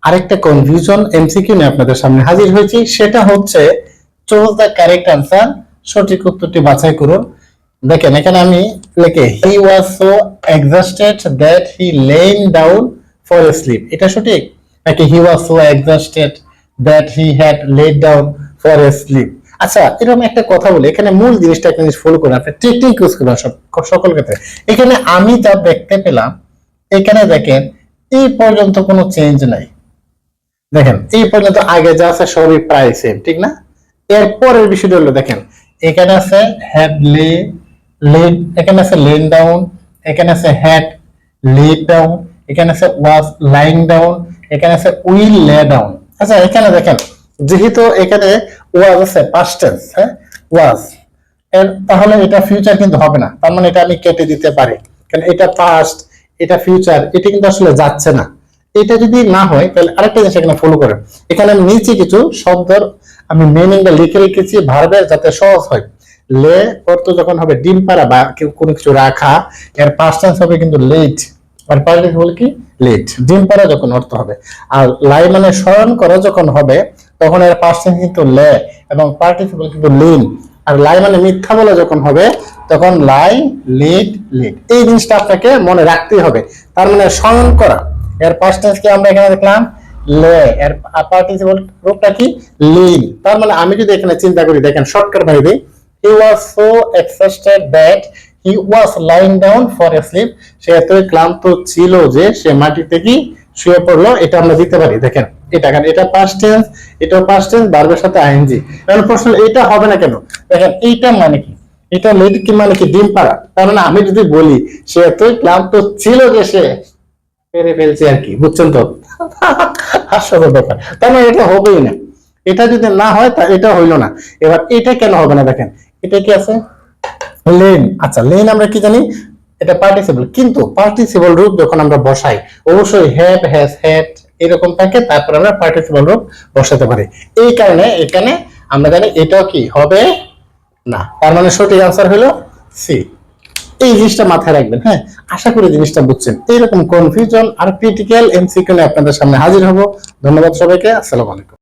আরেকটা confusion MCQ নিয়ে আপনাদের সামনে হাজির হয়েছি, সেটা হচ্ছে চুজ দ্য কারেক্ট আনসার, সঠিক উত্তরটি বাছাই করুন। দেখেন এখানে আমি লিখে he was so exhausted that he lain down for a sleep, এটা সঠিক নাকি he was so exhausted that he had laid down for a sleep? আচ্ছা, এরকম একটা কথা বলি, এখানে মূল জিনিসটা একটা জিনিস ফলো করুন, আপনি টেকনিক ইউজ করবেন সকল ক্ষেত্রে। এখানে আমি যা দেখতে পেলাম, এখানে দেখেন এই পর্যন্ত কোনো চেঞ্জ নাই। দেখেন এই পর্যন্ত আগে যা আছে সবই প্রায় সেম, ঠিক না? এরপরের বিষয়টা হলো দেখেন এখানে আছে হ্যাড লেড, এখানে আছে লেন ডাউন, এখানে আছে হ্যাড লেড ডাউন, এখানে আছে ওয়াজ লাইং ডাউন, এখানে আছে উইল লে ডাউন। আচ্ছা এখানে দেখেন যেহেতু এখানে ওয়াজ আছে পাস্ট টেন্স, হ্যাঁ ওয়াজ, এর তাহলে এটা ফিউচার কিন্তু হবে না, তার মানে এটা আমি কেটে দিতে পারি, কারণ এটা পাস্ট এটা ফিউচার, এটা কিন্তু আসলে যাচ্ছে না। এটা যদি না হয় তাহলে আরেকটা জিনিস এখানে ফলো করেন, এখানে আমি নিচে কিছু শব্দের আমি মিনিংটা লিখে রেখেছি ভার্বের, যাতে সহজ হয়। লে অর্থ যখন হবে ডিম পাড়া বা কোনো কিছু রাখা, এর পাস্ট টেন্স হবে কিন্তু লেট, আর পার্টিসিপল কি লেট, ডিম পাড়া যখন অর্থ হবে। আর লাই মানে স্মরণ করা যখন হবে তখন এর পাস্ট টেন্স কিন্তু লে এবং পার্টিসিপল কিন্তু লিন। আর লাই মানে মিথ্যা বলা যখন হবে তখন লাই লিড লিড, এই জিনিসটা আপনাকে মনে রাখতেই হবে। তার মানে স্মরণ করা, এর পাস্ট টেন্স কি আমরা এখানে দেখলাম লে, এর পার্টিসিপল রূপটা কি লিন। তার মানে আমি যদি এখানে চিন্তা করি, দেখেন শর্টকাট ভাবে দিই, he was so exhausted that he was lying down for a sleep, সে এতই ক্লান্ত ছিল যে সে মাটিতে কি শুয়ে পড়লো। এটা আমরা দিতে পারি। দেখেন এটা কারণ এটা পাস্ট টেন্স, এটাও পাস্ট টেন্স, ভার্বের সাথে আইএনজি। এখন প্রশ্ন এটা হবে না কেন? দেখেন এইটা মানে কি, এটা লেড কি মানে কি ডিম পাড়া। তার মানে আমি যদি বলি সে এতই ক্লান্ত ছিল যে সে পেরে ফেলছে আর কি, বুঝছেন তো? হাস্যকর ব্যাপার। তার মানে এটা হবেই না, এটা যদি না হয় তা এটা হইলো না। এবার এটা কেন হবে না? দেখেন এটা কি আছে লেন। আচ্ছা লেন আমরা কি জানি এটা পার্টিসিপল, কিন্তু পার্টিসিপল রূপ যখন আমরা বসাই অবশ্যই হ্যাভ হ্যাজ হ্যাড এরকম থাকে, তারপর আমরা পার্টিসিপল রূপ বসাতে পারি। এই কারণে এখানে আমরা জানি এটাও কি হবে না। তার মানে সঠিক আনসার হলো সি। এই জিনিসটা মাথায় রাখবেন। হ্যাঁ, আশা করি জিনিসটা বুঝছেন। এইরকম কনফিউশন আর ক্রিটিক্যাল এমসিকিউ নিয়ে আপনাদের সামনে হাজির হব। ধন্যবাদ সবাইকে। আসসালামু আলাইকুম।